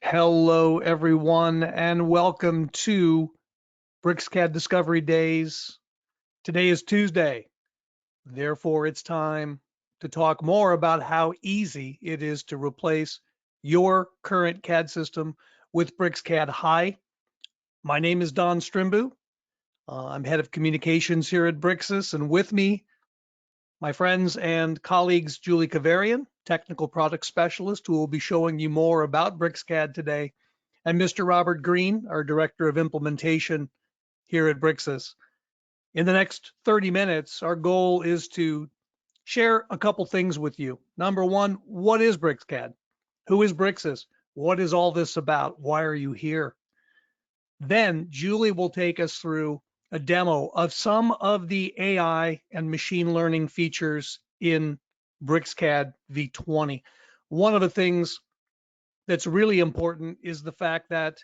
Hello, everyone, and welcome to BricsCAD Discovery Days. Today is Tuesday. Therefore, it's time to talk more about how easy it is to replace your current CAD system with BricsCAD High. My name is Don Strimbu. I'm head of communications here at Bricsys, and with me, my friends and colleagues, Julie Kavarian, technical product specialist, who will be showing you more about BricsCAD today, and Mr. Robert Green, our Director of Implementation here at Bricsys. In the next 30 minutes, our goal is to share a couple things with you. Number one, what is BricsCAD? Who is Bricsys? What is all this about? Why are you here? Then Julie will take us through a demo of some of the AI and machine learning features in BricsCAD V20. One of the things that's really important is the fact that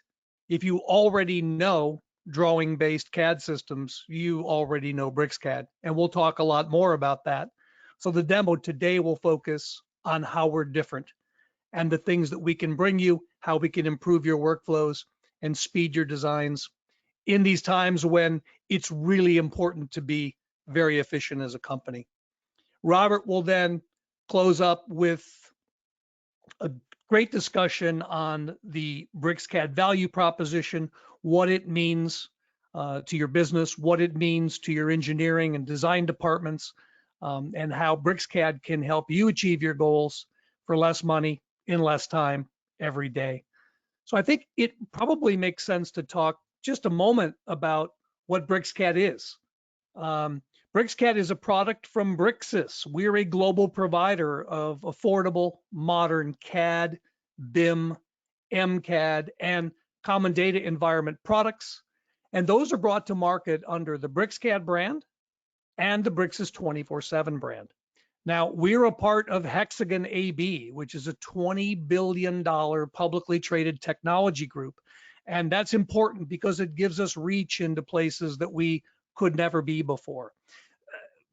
if you already know drawing-based CAD systems, you already know BricsCAD, and we'll talk a lot more about that. So the demo today will focus on how we're different and the things that we can bring you, how we can improve your workflows and speed your designs in these times when it's really important to be very efficient as a company. Robert will then close up with a great discussion on the BricsCAD value proposition, what it means to your business, what it means to your engineering and design departments, and how BricsCAD can help you achieve your goals for less money in less time every day. So I think it probably makes sense to talk just a moment about what BricsCAD is. BricsCAD is a product from Bricsys. We're a global provider of affordable, modern CAD, BIM, MCAD, and common data environment products. And those are brought to market under the BricsCAD brand and the Bricsys 24/7 brand. Now, we're a part of Hexagon AB, which is a $20 billion publicly traded technology group. And that's important because it gives us reach into places that we could never be before.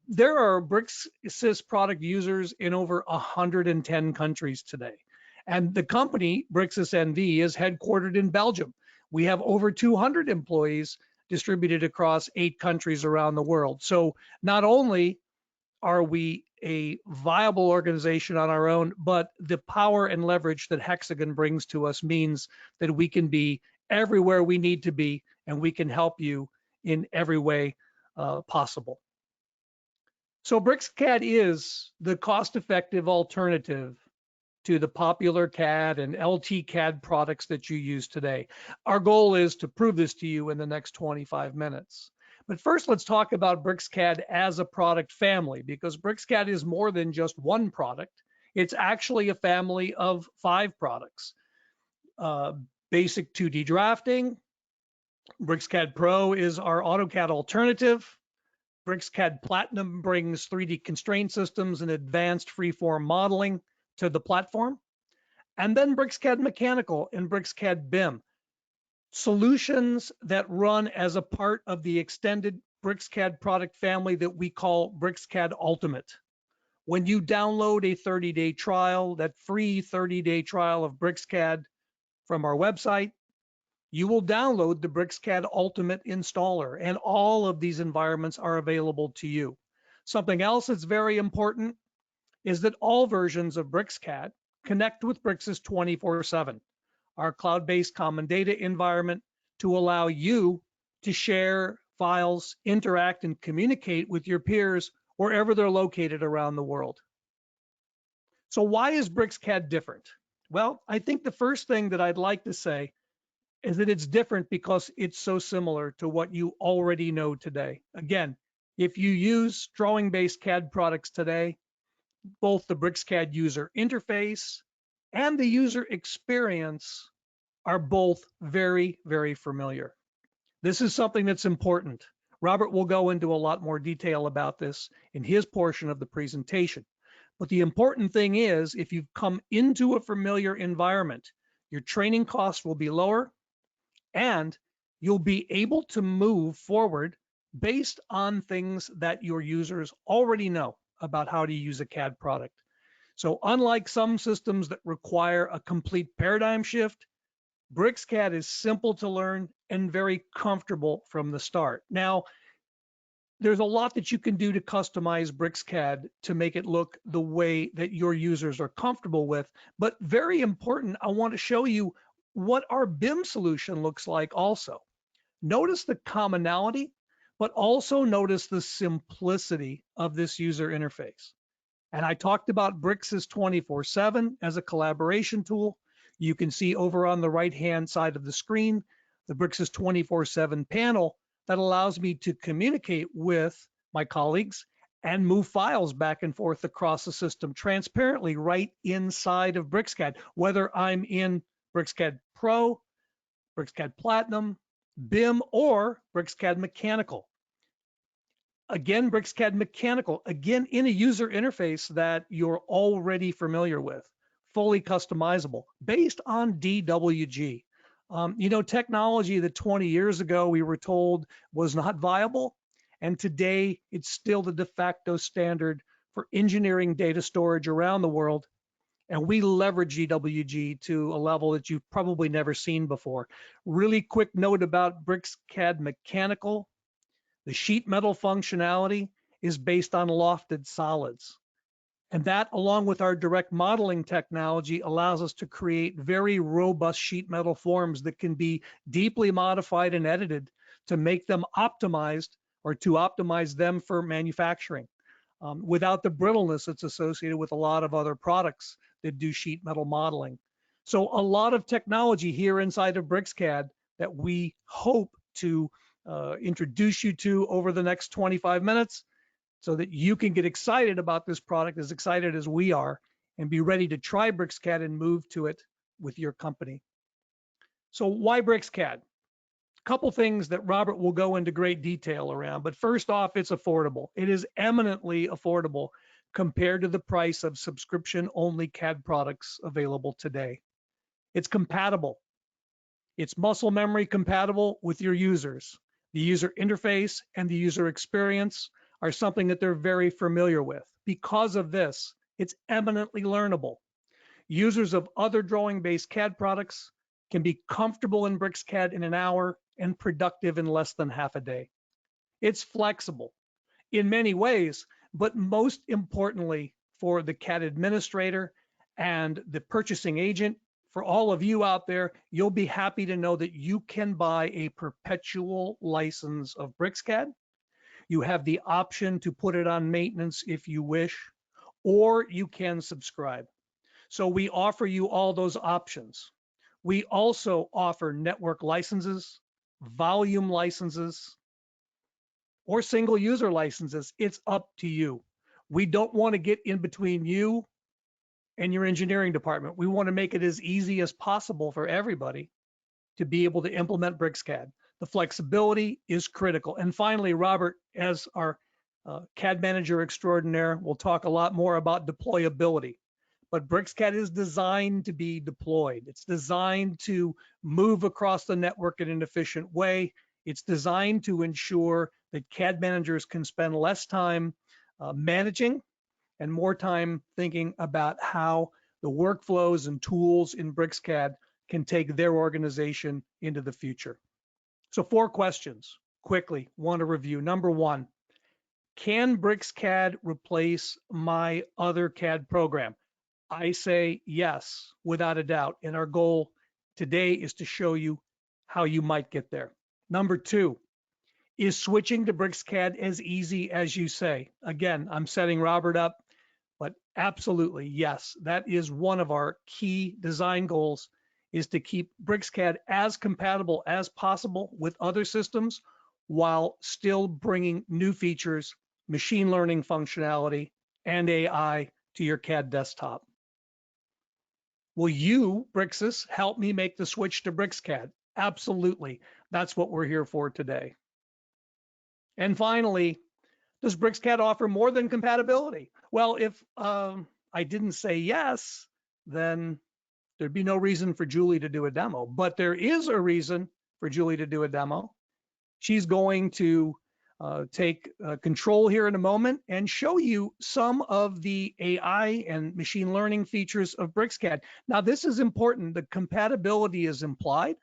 There are Bricsys product users in over 110 countries today. And the company, Bricsys NV, is headquartered in Belgium. We have over 200 employees distributed across 8 countries around the world. So not only are we a viable organization on our own, but the power and leverage that Hexagon brings to us means that we can be everywhere we need to be, and we can help you in every way possible. So BricsCAD is the cost-effective alternative to the popular CAD and LT-CAD products that you use today. Our goal is to prove this to you in the next 25 minutes. But first, let's talk about BricsCAD as a product family, because BricsCAD is more than just one product. It's actually a family of 5 products. Basic 2D drafting. BricsCAD Pro is our AutoCAD alternative. BricsCAD Platinum brings 3D constraint systems and advanced freeform modeling to the platform. And then BricsCAD Mechanical and BricsCAD BIM. Solutions that run as a part of the extended BricsCAD product family that we call BricsCAD Ultimate. When you download a 30-day trial, that free 30-day trial of BricsCAD from our website, you will download the BricsCAD Ultimate installer, and all of these environments are available to you. Something else that's very important is that all versions of BricsCAD connect with Bricsys 24/7. Our cloud-based common data environment to allow you to share files, interact, and communicate with your peers wherever they're located around the world. So why is BricsCAD different? Well, I think the first thing that I'd like to say is that it's different because it's so similar to what you already know today. Again, if you use drawing-based CAD products today, both the BricsCAD user interface and the user experience are both very, very familiar. This is something that's important. Robert will go into a lot more detail about this in his portion of the presentation. But the important thing is, if you've come into a familiar environment, your training costs will be lower and you'll be able to move forward based on things that your users already know about how to use a CAD product. So unlike some systems that require a complete paradigm shift, BricsCAD is simple to learn and very comfortable from the start. Now, there's a lot that you can do to customize BricsCAD to make it look the way that your users are comfortable with. But very important, I want to show you what our BIM solution looks like also. Notice the commonality, but also notice the simplicity of this user interface. And I talked about Bricsys 24/7 as a collaboration tool. You can see over on the right-hand side of the screen, the Bricsys 24/7 panel that allows me to communicate with my colleagues and move files back and forth across the system transparently right inside of BricsCAD, whether I'm in BricsCAD Pro, BricsCAD Platinum, BIM, or BricsCAD Mechanical. Again, BricsCAD Mechanical, again, in a user interface that you're already familiar with, fully customizable, based on DWG. Technology that 20 years ago we were told was not viable, and today it's still the de facto standard for engineering data storage around the world, and we leverage DWG to a level that you've probably never seen before. Really quick note about BricsCAD Mechanical. The sheet metal functionality is based on lofted solids. And that, along with our direct modeling technology, allows us to create very robust sheet metal forms that can be deeply modified and edited to make them optimized, or to optimize them for manufacturing, without the brittleness that's associated with a lot of other products that do sheet metal modeling. So a lot of technology here inside of BricsCAD that we hope to introduce you to over the next 25 minutes so that you can get excited about this product, as excited as we are, and be ready to try BricsCAD and move to it with your company. So why BricsCAD? A couple things that Robert will go into great detail around, but first off, it's affordable. It is eminently affordable compared to the price of subscription-only CAD products available today. It's compatible. It's muscle memory compatible with your users. The user interface and the user experience are something that they're very familiar with. Because of this, it's eminently learnable. Users of other drawing-based CAD products can be comfortable in BricsCAD in an hour and productive in less than half a day. It's flexible in many ways, but most importantly for the CAD administrator and the purchasing agent, for all of you out there, you'll be happy to know that you can buy a perpetual license of BricsCAD. You have the option to put it on maintenance if you wish, or you can subscribe. So we offer you all those options. We also offer network licenses, volume licenses, or single user licenses. It's up to you. We don't want to get in between you and your engineering department. We want to make it as easy as possible for everybody to be able to implement BricsCAD. The flexibility is critical. And finally, Robert, as our CAD manager extraordinaire, will talk a lot more about deployability. But BricsCAD is designed to be deployed. It's designed to move across the network in an efficient way. It's designed to ensure that CAD managers can spend less time managing and more time thinking about how the workflows and tools in BricsCAD can take their organization into the future. So 4 questions, quickly, want to review. Number 1, can BricsCAD replace my other CAD program? I say yes, without a doubt. And our goal today is to show you how you might get there. Number 2, is switching to BricsCAD as easy as you say? Again, I'm setting Robert up, but absolutely, yes, that is one of our key design goals, is to keep BricsCAD as compatible as possible with other systems while still bringing new features, machine learning functionality, and AI to your CAD desktop. Will you, Bricsys, help me make the switch to BricsCAD? Absolutely. That's what we're here for today. And finally, does BricsCAD offer more than compatibility? Well, if I didn't say yes, then there'd be no reason for Julie to do a demo. But there is a reason for Julie to do a demo. She's going to take control here in a moment and show you some of the AI and machine learning features of BricsCAD. Now, this is important. The compatibility is implied,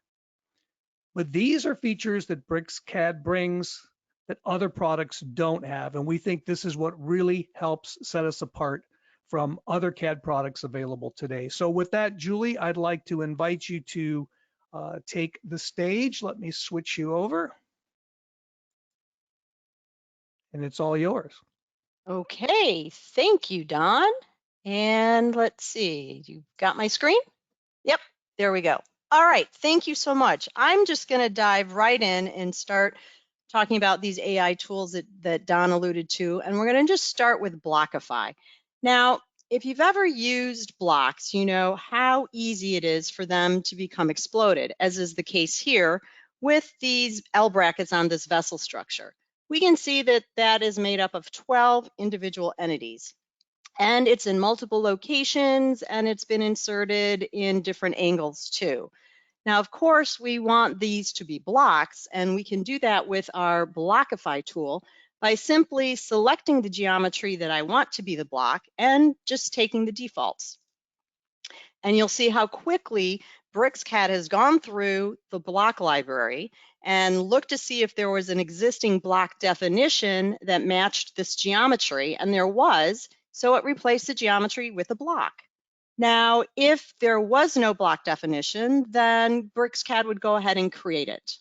but these are features that BricsCAD brings that other products don't have. And we think this is what really helps set us apart from other CAD products available today. So with that, Julie, I'd like to invite you to take the stage. Let me switch you over. And it's all yours. Okay, thank you, Don. And let's see, you got my screen? Yep, there we go. All right, thank you so much. I'm just going to dive right in and start talking about these AI tools that Don alluded to, and we're going to just start with Blockify. Now, if you've ever used blocks, you know how easy it is for them to become exploded, as is the case here with these L brackets on this vessel structure. We can see that that is made up of 12 individual entities. And it's in multiple locations, and it's been inserted in different angles too. Now, of course, we want these to be blocks, and we can do that with our Blockify tool by simply selecting the geometry that I want to be the block and just taking the defaults. And you'll see how quickly BricsCAD has gone through the block library and looked to see if there was an existing block definition that matched this geometry, and there was, so it replaced the geometry with a block. Now, if there was no block definition, then BricsCAD would go ahead and create it.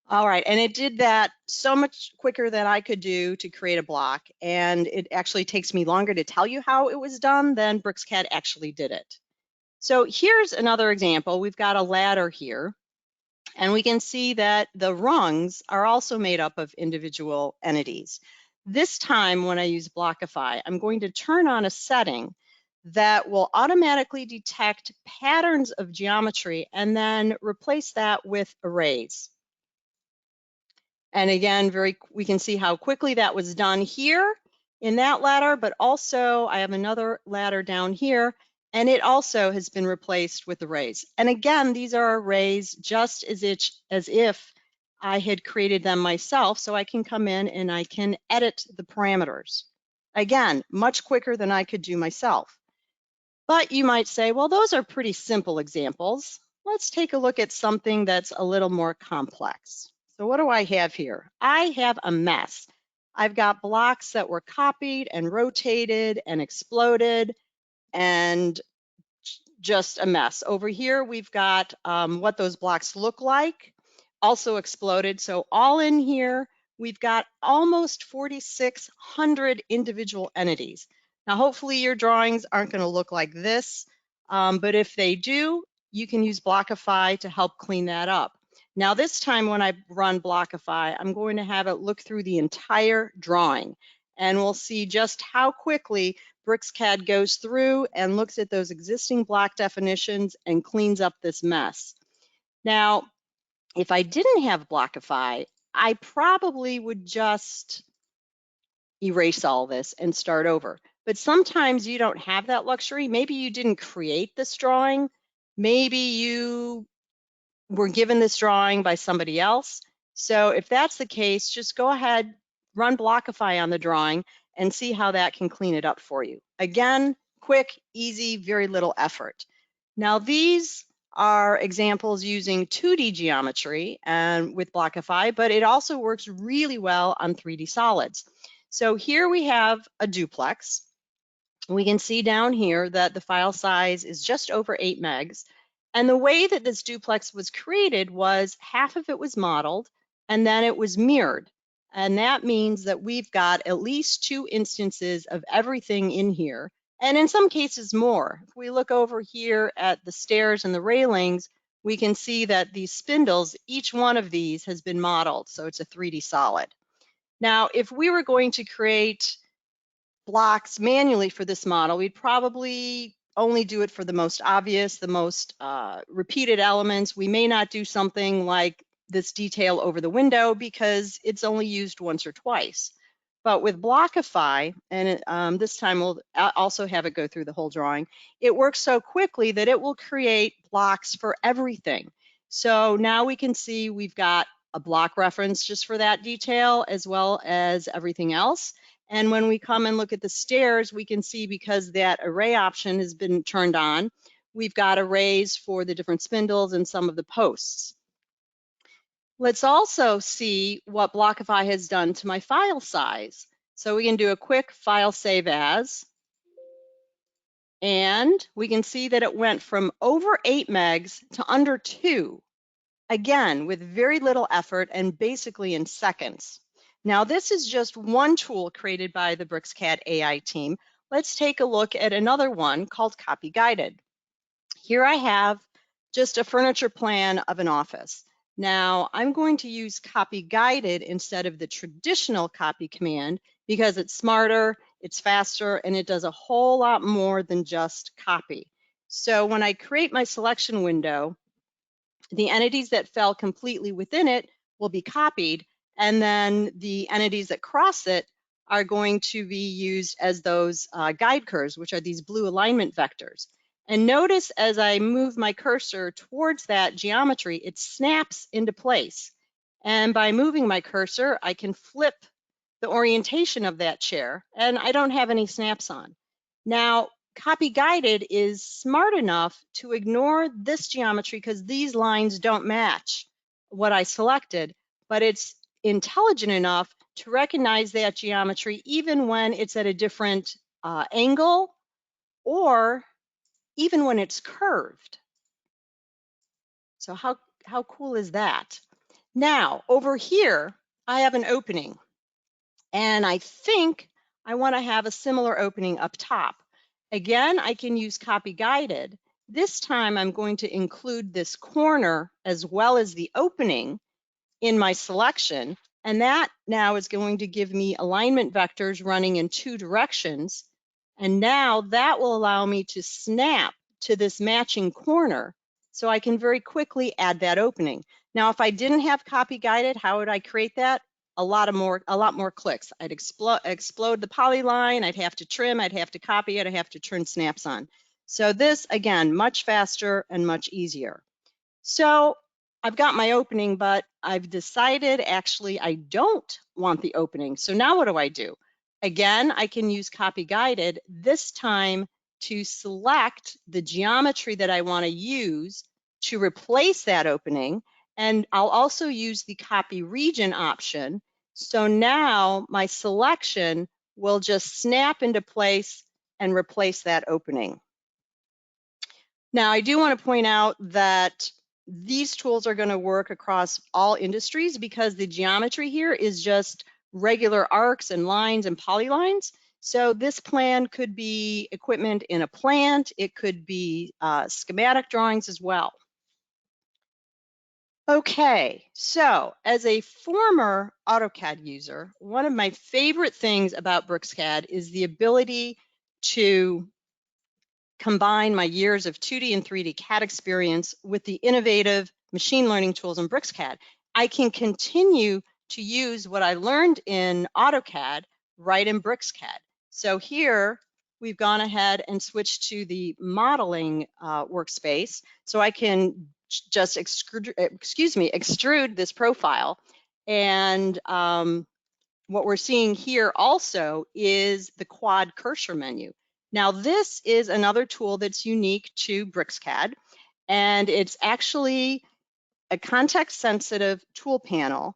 All right, and it did that so much quicker than I could do to create a block, and it actually takes me longer to tell you how it was done than BricsCAD actually did it. So here's another example. We've got a ladder here, and we can see that the rungs are also made up of individual entities. This time when I use Blockify, I'm going to turn on a setting that will automatically detect patterns of geometry and then replace that with arrays. And again, we can see how quickly that was done here in that ladder, but also I have another ladder down here, and it also has been replaced with arrays. And again, these are arrays just as if I had created them myself, so I can come in and I can edit the parameters. Again, much quicker than I could do myself. But you might say, well, those are pretty simple examples. Let's take a look at something that's a little more complex. So what do I have here? I have a mess. I've got blocks that were copied and rotated and exploded and just a mess. Over here, we've got what those blocks look like, also exploded. So all in here, we've got almost 4,600 individual entities. Now, hopefully your drawings aren't going to look like this, but if they do, you can use Blockify to help clean that up. Now, this time when I run Blockify, I'm going to have it look through the entire drawing, and we'll see just how quickly BricsCAD goes through and looks at those existing block definitions and cleans up this mess. Now, if I didn't have Blockify, I probably would just erase all this and start over. But sometimes you don't have that luxury. Maybe you didn't create this drawing. Maybe you were given this drawing by somebody else. So if that's the case, just go ahead, run Blockify on the drawing and see how that can clean it up for you. Again, quick, easy, very little effort. Now these are examples using 2D geometry and with Blockify, but it also works really well on 3D solids. So here we have a duplex. We can see down here that the file size is just over 8 megs. And the way that this duplex was created was half of it was modeled and then it was mirrored. And that means that we've got at least 2 instances of everything in here, and in some cases more. If we look over here at the stairs and the railings, we can see that these spindles, each one of these has been modeled, so it's a 3D solid. Now, if we were going to create blocks manually for this model, we'd probably only do it for the most obvious, the most repeated elements. We may not do something like this detail over the window because it's only used once or twice. But with Blockify, and this time we'll also have it go through the whole drawing, it works so quickly that it will create blocks for everything. So now we can see we've got a block reference just for that detail, as well as everything else. And when we come and look at the stairs, we can see, because that array option has been turned on, we've got arrays for the different spindles and some of the posts. Let's also see what Blockify has done to my file size. So we can do a quick file save as, and we can see that it went from over 8 megs to under 2, again, with very little effort and basically in seconds. Now, this is just one tool created by the BricsCAD AI team. Let's take a look at another one called Copy Guided. Here I have just a furniture plan of an office. Now, I'm going to use Copy Guided instead of the traditional copy command because it's smarter, it's faster, and it does a whole lot more than just copy. So when I create my selection window, the entities that fell completely within it will be copied, and then the entities that cross it are going to be used as those guide curves, which are these blue alignment vectors. And notice as I move my cursor towards that geometry, it snaps into place. And by moving my cursor, I can flip the orientation of that chair, and I don't have any snaps on. Now, Copy Guided is smart enough to ignore this geometry because these lines don't match what I selected, but it's intelligent enough to recognize that geometry even when it's at a different angle, or even when it's curved. So how cool is that? Now, over here, I have an opening, and I think I want to have a similar opening up top. Again, I can use Copy Guided. This time I'm going to include this corner as well as the opening in my selection, and that now is going to give me alignment vectors running in 2 directions. And now that will allow me to snap to this matching corner, so I can very quickly add that opening. Now, if I didn't have Copy Guided, how would I create that? A lot more clicks. I'd explode the polyline, I'd have to trim, I'd have to copy it, I'd have to turn snaps on. So this, again, much faster and much easier. So I've got my opening, but I've decided actually I don't want the opening. So now what do? Again, I can use Copy Guided, this time to select the geometry that I want to use to replace that opening. And I'll also use the Copy Region option. So now my selection will just snap into place and replace that opening. Now, I do want to point out that these tools are going to work across all industries because the geometry here is just regular arcs and lines and polylines. So this plan could be equipment in a plant. It could be schematic drawings as well. Okay, so as a former AutoCAD user, one of my favorite things about BricsCAD is the ability to combine my years of 2D and 3D CAD experience with the innovative machine learning tools in BricsCAD. I can continue to use what I learned in AutoCAD right in BricsCAD. So here we've gone ahead and switched to the modeling workspace, so I can just extrude this profile. And what we're seeing here also is the quad cursor menu. Now, this is another tool that's unique to BricsCAD, and it's actually a context-sensitive tool panel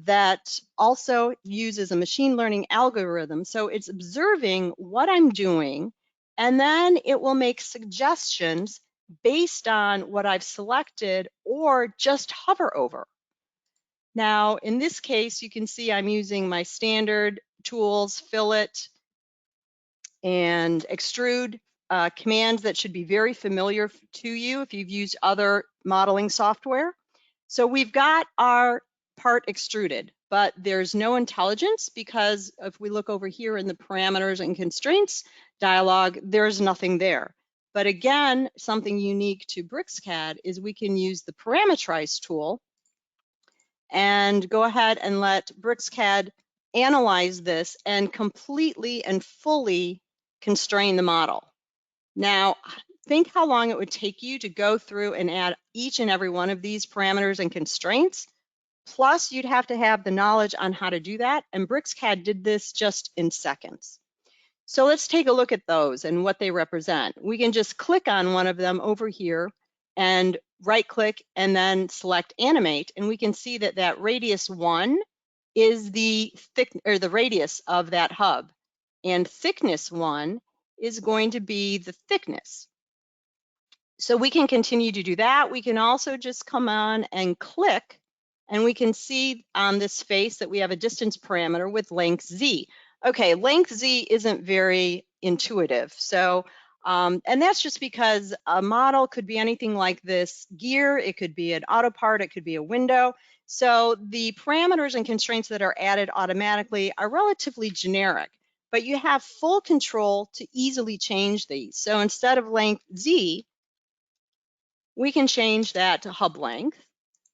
that also uses a machine learning algorithm. So it's observing what I'm doing, and then it will make suggestions based on what I've selected or just hover over. Now, in this case, you can see I'm using my standard tools, fillet, and extrude commands that should be very familiar to you if you've used other modeling software. So we've got our part extruded, but there's no intelligence because if we look over here in the parameters and constraints dialog, there's nothing there. But again, something unique to BricsCAD is we can use the parameterize tool and go ahead and let BricsCAD analyze this and completely and fully constrain the model. Now, think how long it would take you to go through and add each and every one of these parameters and constraints. Plus, you'd have to have the knowledge on how to do that, and BricsCAD did this just in seconds. So let's take a look at those and what they represent. We can just click on one of them over here and right click and then select animate, and we can see that that radius 1 is the radius of that hub, and thickness 1 is going to be the thickness. So we can continue to do that. We can also just come on and click, and we can see on this face that we have a distance parameter with length Z. Okay, length Z isn't very intuitive. So, and that's just because a model could be anything like this gear, it could be an auto part, it could be a window. So the parameters and constraints that are added automatically are relatively generic, but you have full control to easily change these. So instead of length Z, we can change that to hub length.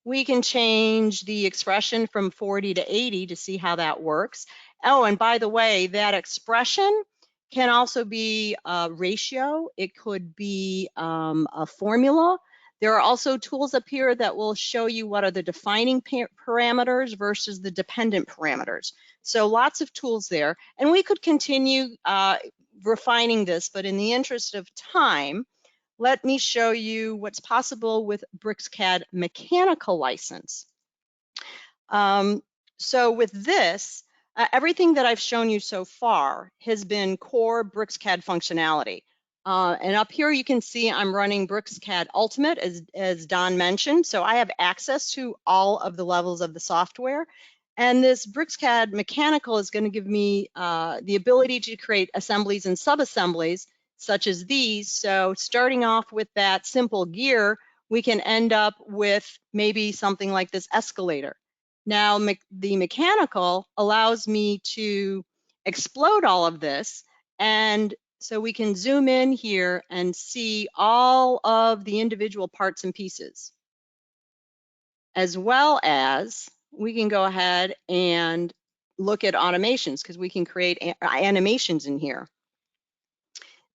We can change the expression from 40 to 80 to see how that works. Oh, and by the way, that expression can also be a ratio. It could be a formula. There are also tools up here that will show you what are the defining parameters versus the dependent parameters. So lots of tools there. And we could continue refining this, but in the interest of time, let me show you what's possible with BricsCAD mechanical license. So with this, everything that I've shown you so far has been core BricsCAD functionality. And up here you can see I'm running BricsCAD Ultimate, as Don mentioned. So I have access to all of the levels of the software. And this BricsCAD mechanical is going to give me the ability to create assemblies and sub-assemblies such as these. So starting off with that simple gear, we can end up with maybe something like this escalator. Now, the mechanical allows me to explode all of this, and so we can zoom in here and see all of the individual parts and pieces, as well as we can go ahead and look at automations because we can create animations in here.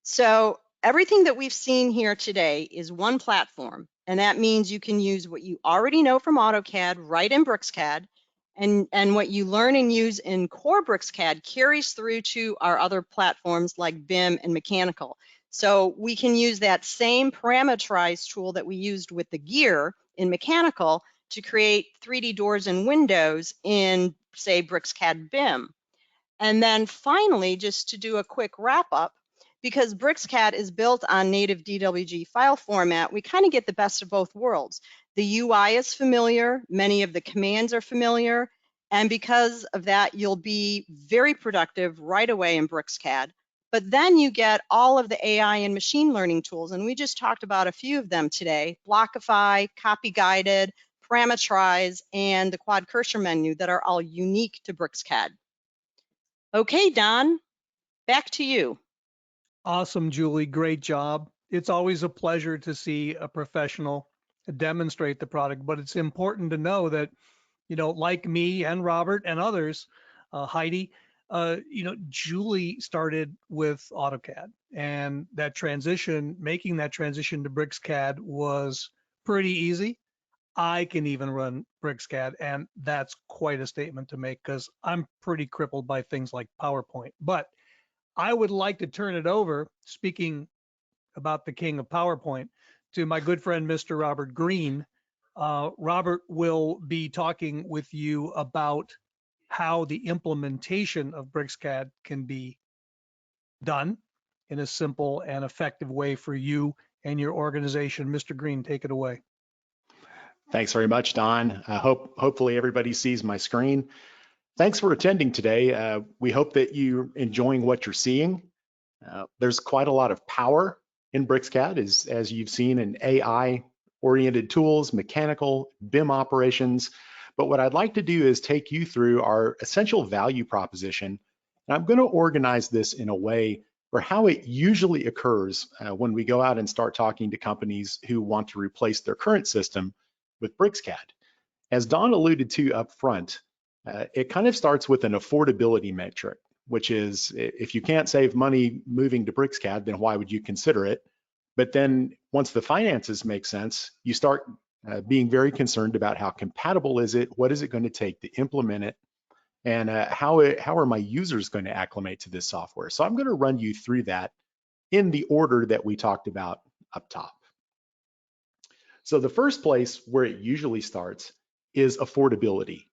So everything that we've seen here today is one platform, and that means you can use what you already know from AutoCAD right in BricsCAD, and what you learn and use in core BricsCAD carries through to our other platforms like BIM and Mechanical. So we can use that same parameterized tool that we used with the gear in Mechanical to create 3D doors and windows in, say, BricsCAD BIM. And then finally, just to do a quick wrap up, because BricsCAD is built on native DWG file format, we kind of get the best of both worlds. The UI is familiar, many of the commands are familiar, and because of that, you'll be very productive right away in BricsCAD. But then you get all of the AI and machine learning tools, and we just talked about a few of them today: Blockify, Copy Guided, Parameterize, and the Quad Cursor menu that are all unique to BricsCAD. Okay, Don, back to you. Awesome, Julie. Great job. It's always a pleasure to see a professional demonstrate the product, but it's important to know that, like me and Robert and others, Heidi, Julie started with AutoCAD, and making that transition to BricsCAD was pretty easy. I can even run BricsCAD, and that's quite a statement to make because I'm pretty crippled by things like PowerPoint. But I would like to turn it over, speaking about the king of PowerPoint, to my good friend, Mr. Robert Green. Robert will be talking with you about how the implementation of BricsCAD can be done in a simple and effective way for you and your organization. Mr. Green, take it away. Thanks very much, Don. Hopefully everybody sees my screen. Thanks for attending today. We hope that you're enjoying what you're seeing. There's quite a lot of power in BricsCAD, as you've seen in AI-oriented tools, mechanical, BIM operations. But what I'd like to do is take you through our essential value proposition. And I'm going to organize this in a way for how it usually occurs when we go out and start talking to companies who want to replace their current system with BricsCAD. As Don alluded to up front, it kind of starts with an affordability metric, which is if you can't save money moving to BricsCAD, then why would you consider it? But then once the finances make sense, you start being very concerned about how compatible is it, what is it going to take to implement it, and how are my users going to acclimate to this software. So I'm going to run you through that in the order that we talked about up top. So the first place where it usually starts is affordability.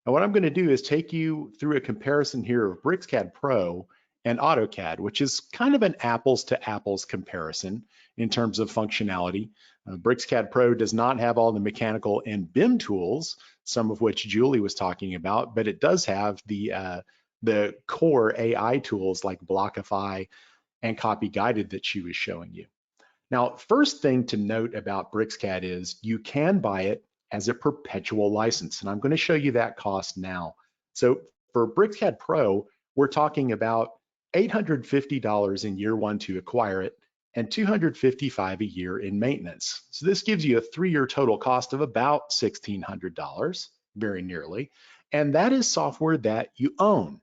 And what I'm going to do is take you through a comparison here of BricsCAD Pro and AutoCAD, which is kind of an apples to apples comparison in terms of functionality. BricsCAD Pro does not have all the mechanical and BIM tools, some of which Julie was talking about, but it does have the core AI tools like Blockify and Copy Guided that she was showing you. Now, first thing to note about BricsCAD is you can buy it as a perpetual license, and I'm going to show you that cost now. So for BricsCAD Pro, we're talking about $850 in year one to acquire it and $255 a year in maintenance. So this gives you a 3-year total cost of about $1,600, very nearly, and that is software that you own.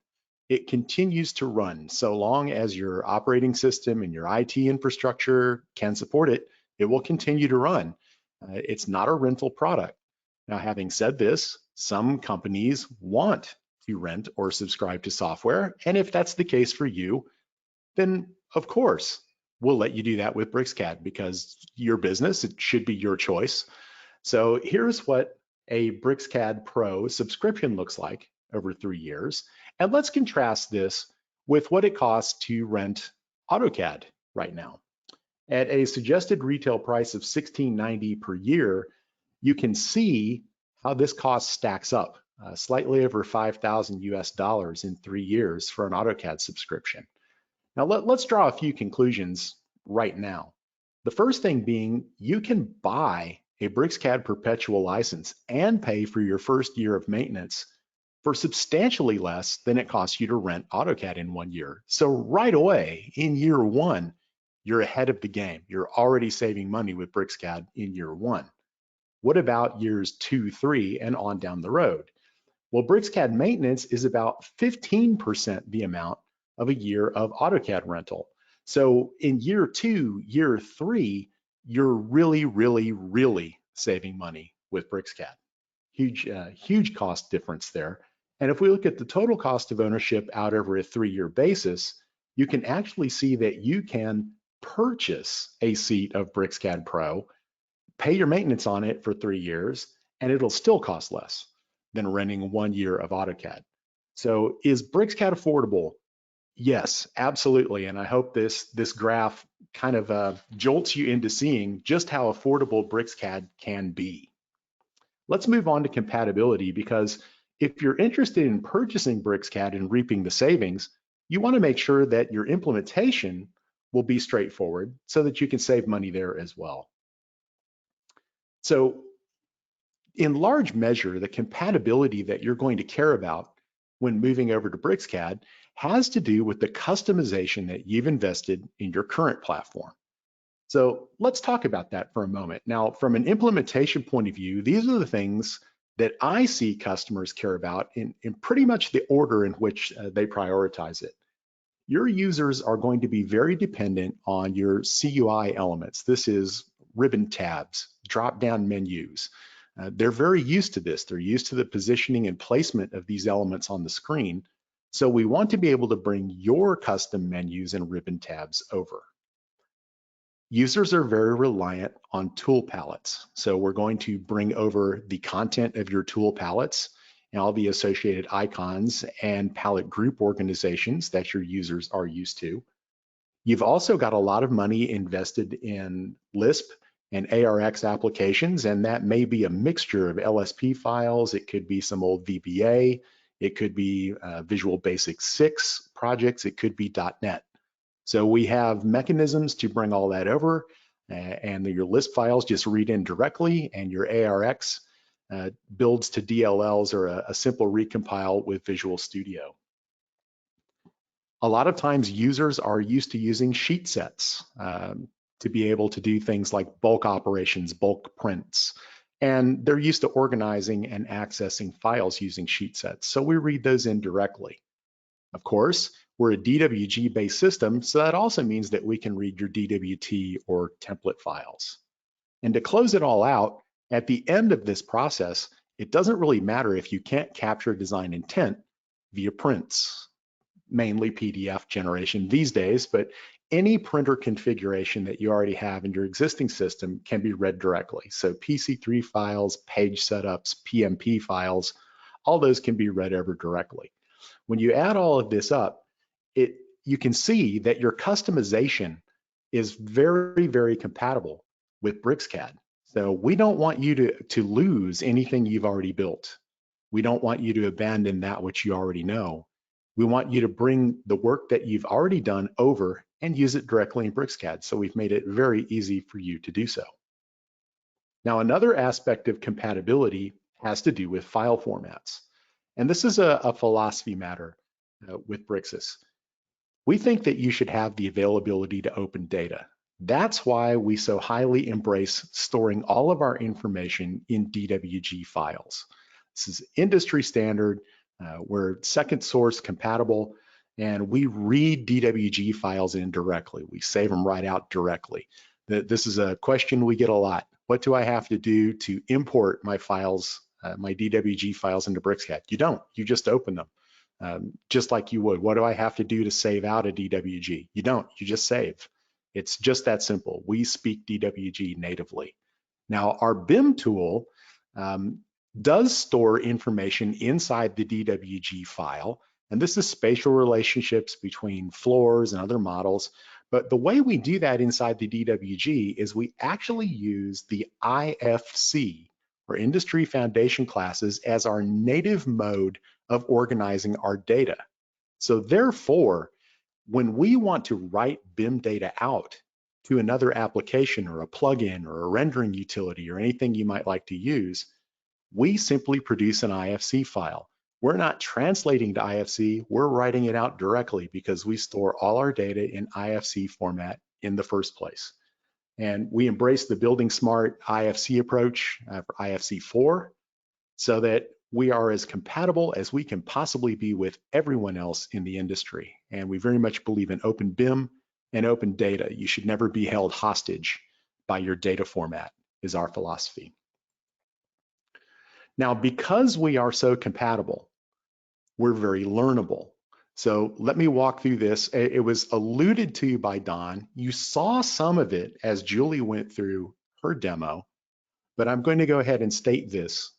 It continues to run so long as your operating system and your IT infrastructure can support it, it will continue to run. It's not a rental product. Now, having said this, some companies want to rent or subscribe to software, and if that's the case for you, then of course, we'll let you do that with BricsCAD because your business, it should be your choice. So here's what a BricsCAD Pro subscription looks like over 3 years. And let's contrast this with what it costs to rent AutoCAD right now. At a suggested retail price of $1,690 per year, you can see how this cost stacks up, slightly over $5,000 US in 3 years for an AutoCAD subscription. Now let's draw a few conclusions right now. The first thing being, you can buy a BricsCAD perpetual license and pay for your first year of maintenance for substantially less than it costs you to rent AutoCAD in 1 year. So right away, in year one, you're ahead of the game. You're already saving money with BricsCAD in year one. What about years 2, 3, and on down the road? Well, BricsCAD maintenance is about 15% the amount of a year of AutoCAD rental. So in year 2, year 3, you're really saving money with BricsCAD. Huge cost difference there. And if we look at the total cost of ownership out over a 3-year basis, you can actually see that you can purchase a seat of BricsCAD Pro, pay your maintenance on it for 3 years, and it'll still cost less than renting 1 year of AutoCAD. So is BricsCAD affordable? Yes, absolutely. And I hope this graph kind of jolts you into seeing just how affordable BricsCAD can be. Let's move on to compatibility, because if you're interested in purchasing BricsCAD and reaping the savings, you want to make sure that your implementation will be straightforward so that you can save money there as well. So in large measure, the compatibility that you're going to care about when moving over to BricsCAD has to do with the customization that you've invested in your current platform. So let's talk about that for a moment. Now, from an implementation point of view, these are the things that I see customers care about in pretty much the order in which they prioritize it. Your users are going to be very dependent on your CUI elements. This is ribbon tabs, drop-down menus. They're very used to this. They're used to the positioning and placement of these elements on the screen. So we want to be able to bring your custom menus and ribbon tabs over. Users are very reliant on tool palettes. So we're going to bring over the content of your tool palettes and all the associated icons and palette group organizations that your users are used to. You've also got a lot of money invested in Lisp and ARX applications, and that may be a mixture of LSP files. It could be some old VBA. It could be Visual Basic 6 projects. It could be .NET. So we have mechanisms to bring all that over, and your Lisp files just read in directly, and your ARX builds to DLLs or a simple recompile with Visual Studio. A lot of times users are used to using sheet sets to be able to do things like bulk operations, bulk prints, and they're used to organizing and accessing files using sheet sets. So we read those in directly. Of course, we're a DWG-based system, so that also means that we can read your DWT or template files. And to close it all out, At the end of this process, it doesn't really matter if you can't capture design intent via prints, mainly PDF generation these days, but any printer configuration that you already have in your existing system can be read directly. So PC3 files, page setups, PMP files, all those can be read over directly. When you add all of this up, you can see that your customization is very, very compatible with BricsCAD. So we don't want you to lose anything you've already built. We don't want you to abandon that which you already know. We want you to bring the work that you've already done over and use it directly in BricsCAD. So we've made it very easy for you to do so. Now, another aspect of compatibility has to do with file formats. And this is a philosophy matter with Bricsys. We think that you should have the availability to open data. That's why we so highly embrace storing all of our information in DWG files. This is industry standard. We're second source compatible, and we read DWG files in directly. We save them right out directly. This is a question we get a lot. What do I have to do to import my files, my DWG files into BricsCAD? You don't, you just open them. Just like you would. What do I have to do to save out a DWG? You don't, you just save. It's just that simple. We speak DWG natively. Now, our BIM tool does store information inside the DWG file, and this is spatial relationships between floors and other models. But the way we do that inside the DWG is we actually use the IFC, or Industry Foundation Classes, as our native mode of organizing our data. So therefore, when we want to write BIM data out to another application or a plugin or a rendering utility or anything you might like to use, we simply produce an IFC file. We're not translating to IFC, we're writing it out directly because we store all our data in IFC format in the first place. And we embrace the Building Smart IFC approach for IFC 4 so that we are as compatible as we can possibly be with everyone else in the industry. And we very much believe in open BIM and open data. You should never be held hostage by your data format, is our philosophy. Now, because we are so compatible, we're very learnable. So let me walk through this. It was alluded to by Don. You saw some of it as Julie went through her demo, but I'm going to go ahead and state this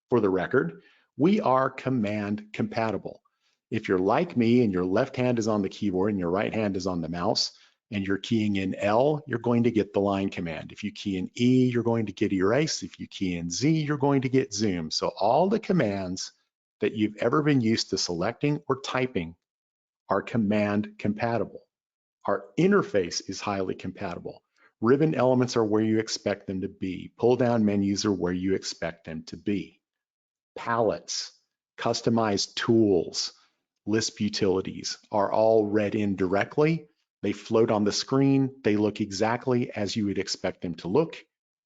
for the record. We are command compatible. If you're like me and your left hand is on the keyboard and your right hand is on the mouse, and you're keying in L, you're going to get the line command. If you key in E, you're going to get erase. If you key in Z, you're going to get zoom. So all the commands that you've ever been used to selecting or typing are command compatible. Our interface is highly compatible. Ribbon elements are where you expect them to be. Pull down menus are where you expect them to be. Palettes, customized tools, Lisp utilities are all read in directly. They float on the screen. They look exactly as you would expect them to look,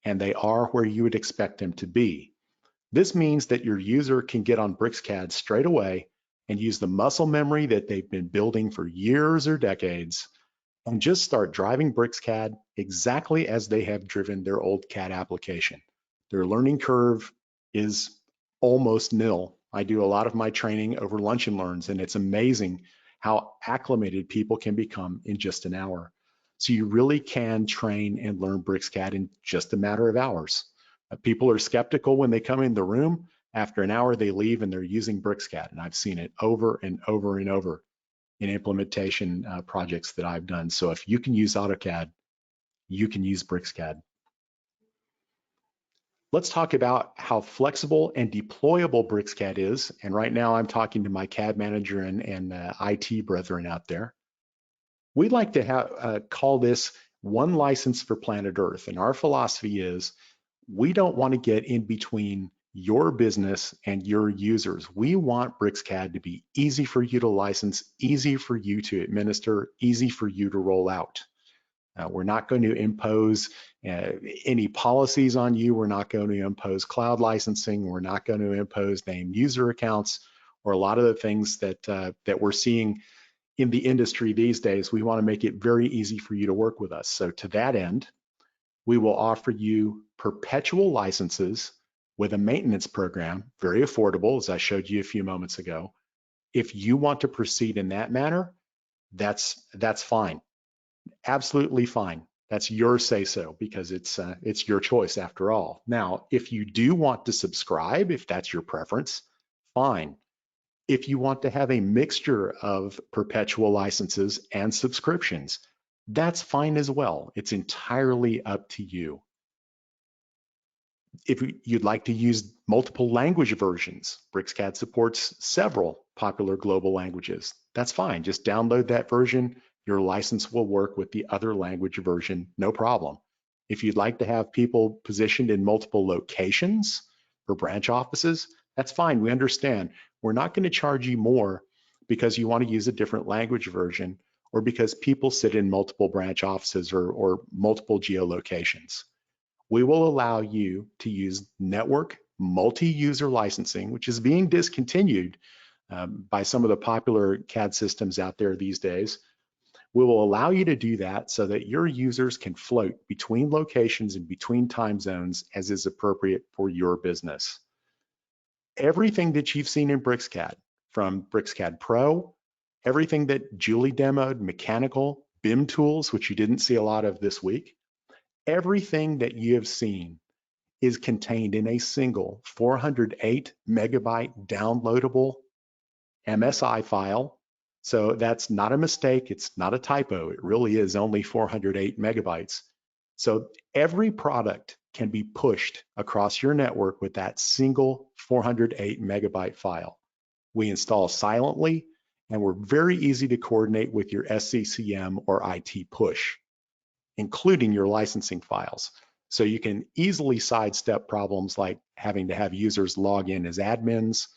and they are where you would expect them to be. This means that your user can get on BricsCAD straight away and use the muscle memory that they've been building for years or decades and just start driving BricsCAD exactly as they have driven their old CAD application. Their learning curve is almost nil. I do a lot of my training over lunch and learns, and it's amazing how acclimated people can become in just an hour. So you really can train and learn BricsCAD in just a matter of hours. People are skeptical when they come in the room. After an hour, they leave and they're using BricsCAD, and I've seen it over and over and over in implementation projects that I've done. So if you can use AutoCAD, you can use BricsCAD. Let's talk about how flexible and deployable BricsCAD is. And right now I'm talking to my CAD manager and IT brethren out there. We'd like to call this one license for planet Earth. And our philosophy is we don't want to get in between your business and your users. We want BricsCAD to be easy for you to license, easy for you to administer, easy for you to roll out. We're not going to impose any policies on you. We're not going to impose cloud licensing. We're not going to impose named user accounts or a lot of the things that we're seeing in the industry these days. We want to make it very easy for you to work with us. So to that end, we will offer you perpetual licenses with a maintenance program, very affordable, as I showed you a few moments ago. If you want to proceed in that manner, that's fine, absolutely fine. That's your say-so, because it's your choice after all. Now, if you do want to subscribe, if that's your preference, fine. If you want to have a mixture of perpetual licenses and subscriptions, that's fine as well. It's entirely up to you. If you'd like to use multiple language versions, BricsCAD supports several popular global languages. That's fine. Just download that version. Your license will work with the other language version, no problem. If you'd like to have people positioned in multiple locations or branch offices, that's fine. We understand. We're not going to charge you more because you want to use a different language version or because people sit in multiple branch offices or multiple geolocations. We will allow you to use network multi-user licensing, which is being discontinued by some of the popular CAD systems out there these days. We will allow you to do that so that your users can float between locations and between time zones as is appropriate for your business. Everything that you've seen in BricsCAD, from BricsCAD Pro, everything that Julie demoed, mechanical, BIM tools, which you didn't see a lot of this week, everything that you have seen is contained in a single 408 megabyte downloadable MSI file. So that's not a mistake, it's not a typo, it really is only 408 megabytes. So every product can be pushed across your network with that single 408 megabyte file. We install silently, and we're very easy to coordinate with your SCCM or IT push, including your licensing files. So you can easily sidestep problems like having to have users log in as admins.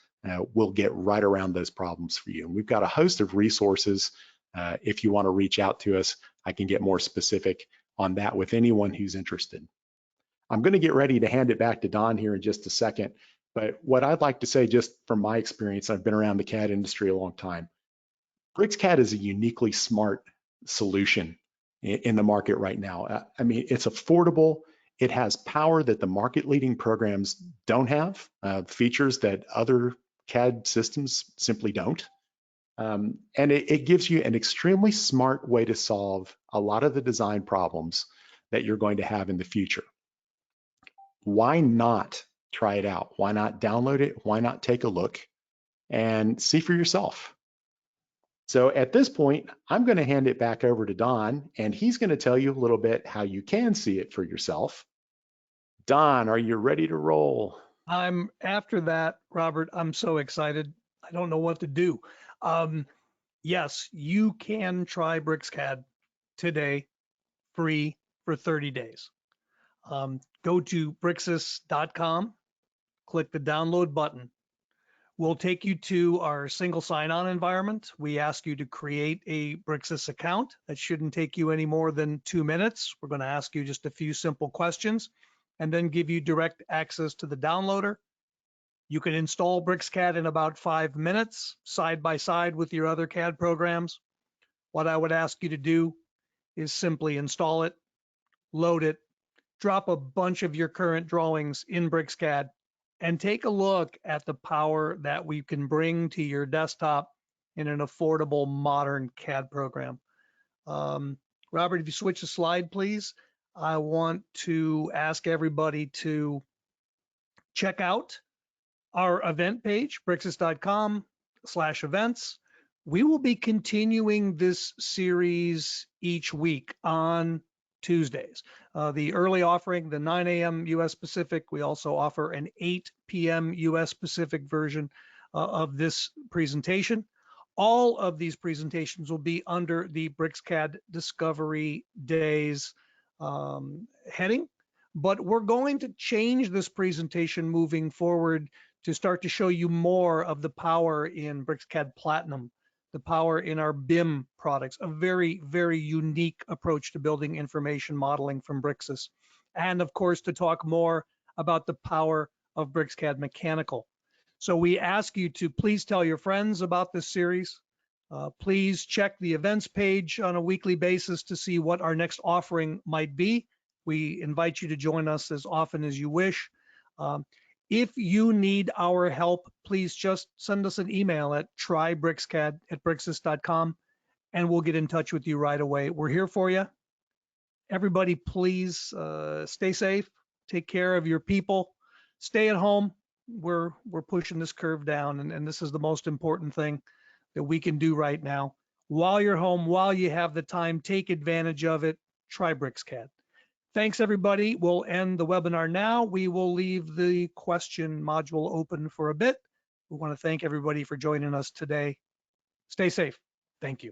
We'll get right around those problems for you. And we've got a host of resources. If you want to reach out to us, I can get more specific on that with anyone who's interested. I'm going to get ready to hand it back to Don here in just a second. But what I'd like to say, just from my experience, I've been around the CAD industry a long time. BricsCAD is a uniquely smart solution in the market right now. I mean, it's affordable. It has power that the market leading programs don't have, features that other CAD systems simply don't. And it gives you an extremely smart way to solve a lot of the design problems that you're going to have in the future. Why not try it out? Why not download it? Why not take a look and see for yourself? So at this point, I'm going to hand it back over to Don, and he's going to tell you a little bit how you can see it for yourself. Don, are you ready to roll? After that, Robert, I'm so excited. I don't know what to do. Yes, you can try BricsCAD today, free for 30 days. Go to Bricsys.com, click the download button. We'll take you to our single sign-on environment. We ask you to create a Bricsys account. That shouldn't take you any more than 2 minutes. We're going to ask you just a few simple questions and then give you direct access to the downloader. You can install BricsCAD in about 5 minutes, side by side with your other CAD programs. What I would ask you to do is simply install it, load it, drop a bunch of your current drawings in BricsCAD, and take a look at the power that we can bring to your desktop in an affordable modern CAD program. Robert, if you switch the slide, please. I want to ask everybody to check out our event page, Bricsys.com/events. We will be continuing this series each week on Tuesdays. The early offering, the 9 a.m. US Pacific, we also offer an 8 p.m. US Pacific version of this presentation. All of these presentations will be under the BricsCAD Discovery Days heading, but we're going to change this presentation moving forward to start to show you more of the power in BricsCAD Platinum, the power in our BIM products, a very, very unique approach to building information modeling from Bricsys. And of course, to talk more about the power of BricsCAD Mechanical. So we ask you to please tell your friends about this series. Please check the events page on a weekly basis to see what our next offering might be. We invite you to join us as often as you wish. If you need our help, please just send us an email at trybricscad@bricsys.com and we'll get in touch with you right away. We're here for you. Everybody, please stay safe, take care of your people, stay at home. We're pushing this curve down, and this is the most important thing that we can do right now. While you're home, while you have the time, take advantage of it. Try BricsCAD. Thanks, everybody. We'll end the webinar now. We will leave the question module open for a bit. We want to thank everybody for joining us today. Stay safe. Thank you.